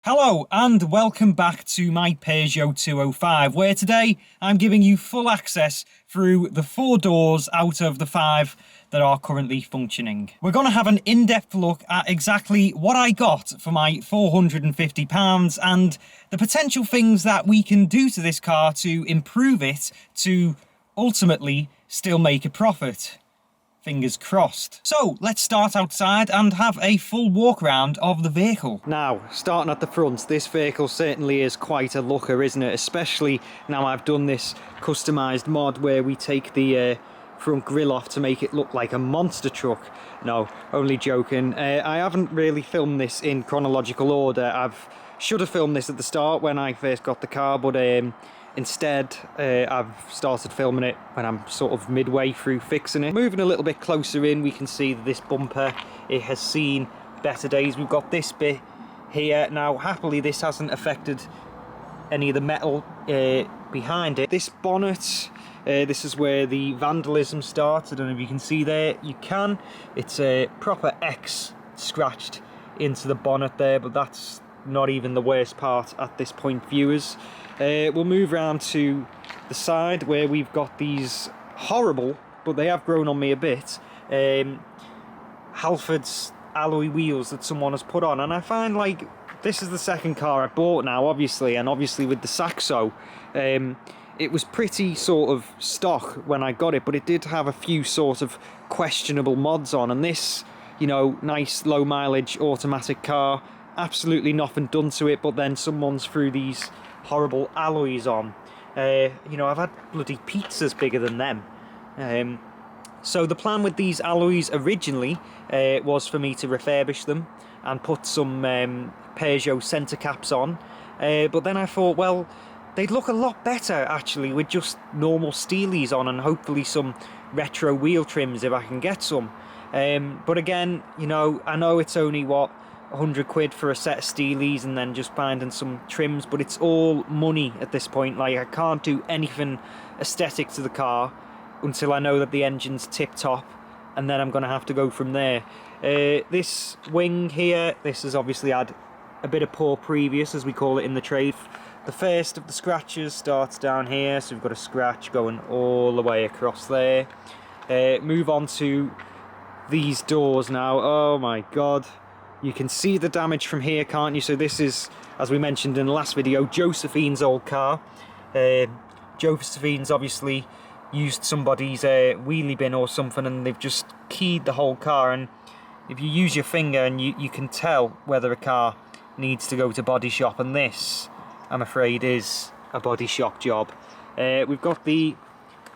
Hello and welcome back to my Peugeot 205, where today I'm giving you full access through the 4 doors out of the 5 that are currently functioning. We're going to have an in-depth look at exactly what I got for my £450 and the potential things that we can do to this car to improve it to ultimately still make a profit. Fingers crossed. So let's start outside and have a full walk around of the vehicle. Now, starting at the front, this vehicle certainly is quite a looker, isn't it? Especially now I've done this customised mod where we take the front grille off to make it look like a monster truck. No, only joking. I haven't really filmed this in chronological order. Should have filmed this at the start when I first got the car, but instead, I've started filming it when I'm sort of midway through fixing it. Moving a little bit closer in, we can see that this bumper, it has seen better days. We've got this bit here. Now, happily, this hasn't affected any of the metal behind it. This bonnet, this is where the vandalism starts. I don't know if you can see there. You can. It's a proper X scratched into the bonnet there, but that's not even the worst part at this point, viewers. We'll move around to the side where we've got these horrible, but they have grown on me a bit, Halford's alloy wheels that someone has put on. And I find, like, this is the second car I bought now, obviously, and obviously with the Saxo, it was pretty sort of stock when I got it, but it did have a few sort of questionable mods on. And this, you know, nice low mileage automatic car, absolutely nothing done to it, but then someone's threw these horrible alloys on. You know, I've had bloody pizzas bigger than them. So the plan with these alloys originally was for me to refurbish them and put some Peugeot centre caps on, but then I thought, well, they'd look a lot better actually with just normal steelies on and hopefully some retro wheel trims if I can get some. But again, you know, I know it's only what, 100 quid for a set of steelies and then just finding some trims, but it's all money at this point. Like, I can't do anything aesthetic to the car until I know that the engine's tip top, and then I'm going to have to go from there. This wing here, this has obviously had a bit of poor previous, as we call it in the trade. The first of the scratches starts down here, so we've got a scratch going all the way across there. Move on to these doors now. Oh my god. You can see the damage from here, can't you? So this is, as we mentioned in the last video, Josephine's old car. Josephine's obviously used somebody's wheelie bin or something, and they've just keyed the whole car. And if you use your finger, and you can tell whether a car needs to go to body shop, and this, I'm afraid, is a body shop job. We've got the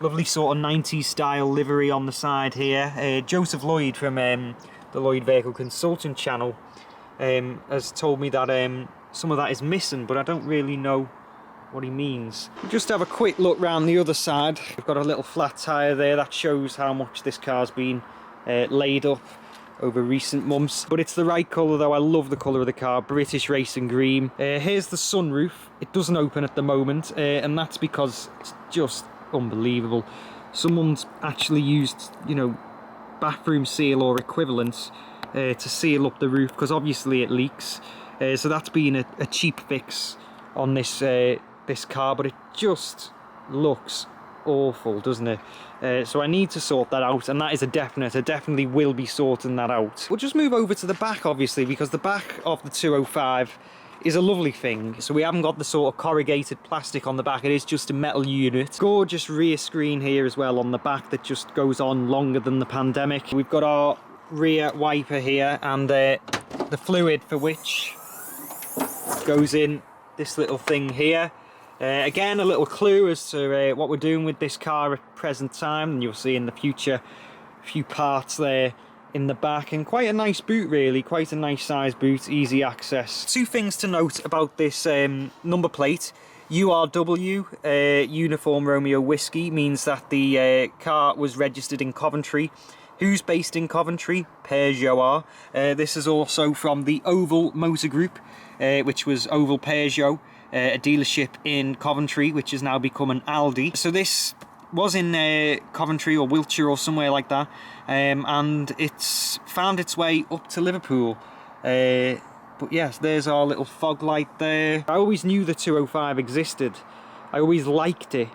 lovely sort of 90s style livery on the side here. Joseph Lloyd from the Lloyd Vehicle Consultant channel has told me that some of that is missing, but I don't really know what he means. We'll just have a quick look round the other side. We've got a little flat tyre there that shows how much this car's been laid up over recent months, but it's the right colour though. I love the colour of the car, British racing green. Here's the sunroof. It doesn't open at the moment, and that's because it's just unbelievable. Someone's actually used, you know, bathroom seal or equivalent to seal up the roof, because obviously it leaks. So that's been a cheap fix on this this car, but it just looks awful, doesn't it? So I need to sort that out, and that is a definite. I definitely will be sorting that out. We'll just move over to the back, obviously, because the back of the 205 is a lovely thing. So we haven't got the sort of corrugated plastic on the back, it is just a metal unit. Gorgeous rear screen here as well on the back that just goes on longer than the pandemic. We've got our rear wiper here, and the fluid for which goes in this little thing here. Again, a little clue as to what we're doing with this car at present time, and you'll see in the future a few parts there in the back, and quite a nice boot, really, quite a nice size boot, easy access. Two things to note about this number plate. URW, Uniform Romeo Whiskey, means that the car was registered in Coventry. Who's based in Coventry? Peugeot are. This is also from the Oval Motor Group, which was Oval Peugeot, a dealership in Coventry, which has now become an Aldi. So this was in Coventry or Wiltshire or somewhere like that, and it's found its way up to Liverpool. But yes, there's our little fog light there. I always knew the 205 existed. I always liked it,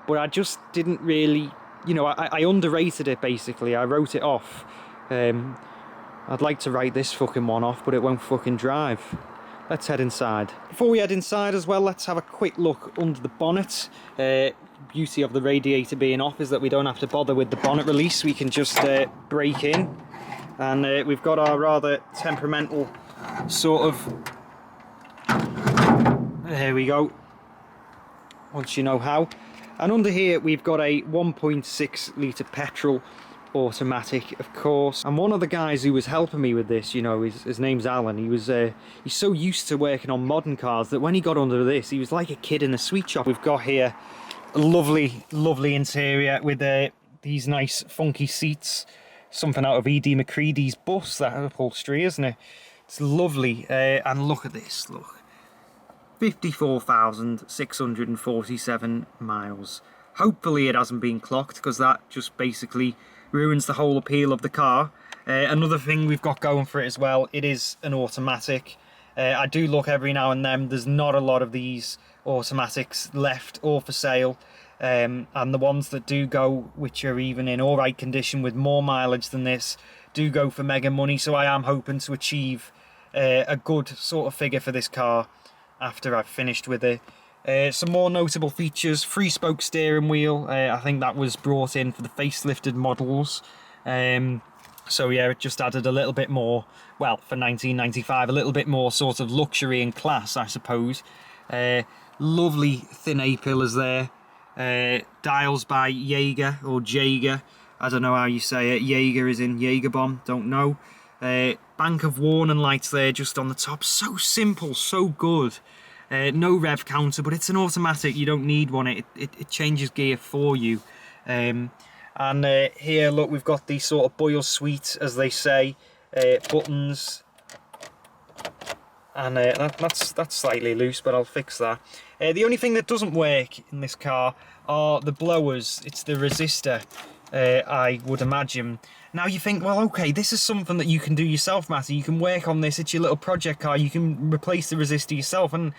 but I just didn't really, you know, I underrated it basically. I wrote it off. I'd like to write this fucking one off, but it won't fucking drive. Let's head inside. Before we head inside as well, let's have a quick look under the bonnet. Beauty of the radiator being off is that we don't have to bother with the bonnet release. We can just break in, and we've got our rather temperamental sort of, there we go, once you know how. And under here we've got a 1.6 litre petrol automatic, of course. And one of the guys who was helping me with this, you know, his name's Alan. He's so used to working on modern cars that when he got under this, he was like a kid in a sweet shop. We've got here a lovely interior with these nice funky seats, something out of E.D. McCready's bus, that upholstery, isn't it? It's lovely. And look at this, look, 54,647 miles. Hopefully it hasn't been clocked, because that just basically ruins the whole appeal of the car. Another thing we've got going for it as well, it is an automatic. I do look every now and then, there's not a lot of these automatics left or for sale, and the ones that do go, which are even in alright condition with more mileage than this, do go for mega money. So I am hoping to achieve a good sort of figure for this car after I've finished with it. Some more notable features: 3-spoke steering wheel. I think that was brought in for the facelifted models. So yeah, it just added a little bit more, well, for 1995, a little bit more sort of luxury and class, I suppose. Lovely thin A-pillars there. Dials by Jaeger, or Jaeger. I don't know how you say it. Jaeger is in Jaeger bomb, don't know. Bank of warning lights there just on the top. So simple, so good. No rev counter, but it's an automatic. You don't need one. It changes gear for you. And here, look, we've got the sort of Boyle suite, as they say, buttons. And that's slightly loose, but I'll fix that. The only thing that doesn't work in this car are the blowers. It's the resistor, I would imagine. Now you think, well, okay, this is something that you can do yourself, Matty. You can work on this. It's your little project car. You can replace the resistor yourself. And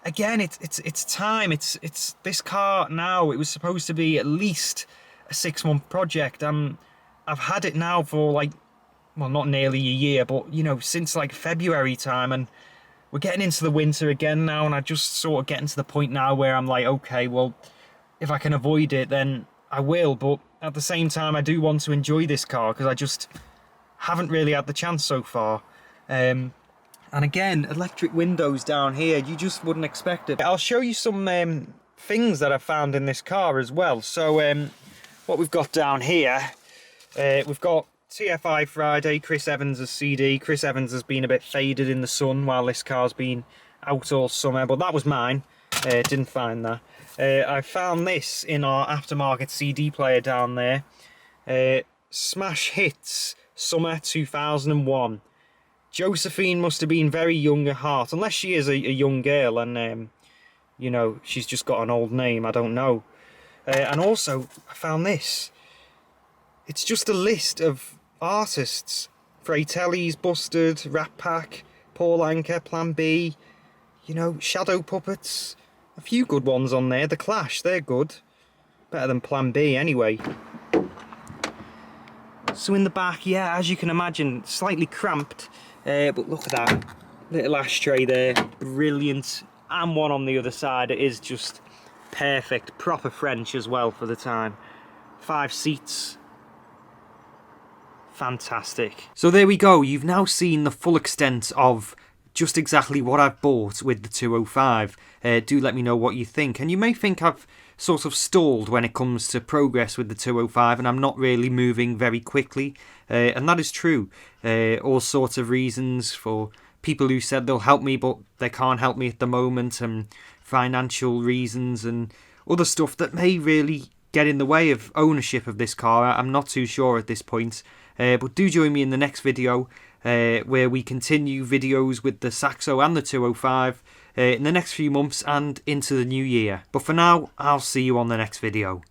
again, it's time. It's this car now. It was supposed to be at least a 6-month project. I've had it now for like, well, not nearly a year, but you know, since like February time, and we're getting into the winter again now. And I just sort of getting to the point now where I'm like, okay, well, if I can avoid it, then I will. But at the same time, I do want to enjoy this car because I just haven't really had the chance so far. And again, electric windows down here, you just wouldn't expect it. I'll show you some things that I found in this car as well. So what we've got down here, we've got TFI Friday, Chris Evans' CD. Chris Evans has been a bit faded in the sun while this car's been out all summer, but that was mine. Didn't find that. I found this in our aftermarket CD player down there. Smash Hits, Summer 2001. Josephine must have been very young at heart, unless she is a young girl and, you know, she's just got an old name, I don't know. And also, I found this. It's just a list of artists. Fratelli's, Busted, Rat Pack, Paul Anka, Plan B, you know, Shadow Puppets. A few good ones on there. The Clash, they're good. Better than Plan B anyway. So in the back, yeah, as you can imagine, slightly cramped. But look at that little ashtray there. Brilliant. And one on the other side. It is just perfect. Proper French as well for the time. 5 seats. Fantastic. So there we go. You've now seen the full extent of just exactly what I've bought with the 205. Do let me know what you think. And you may think I've sort of stalled when it comes to progress with the 205 and I'm not really moving very quickly. And that is true. All sorts of reasons for people who said they'll help me but they can't help me at the moment, and financial reasons and other stuff that may really get in the way of ownership of this car. I'm not too sure at this point. But do join me in the next video where we continue videos with the Saxo and the 205 in the next few months and into the new year. But for now, I'll see you on the next video.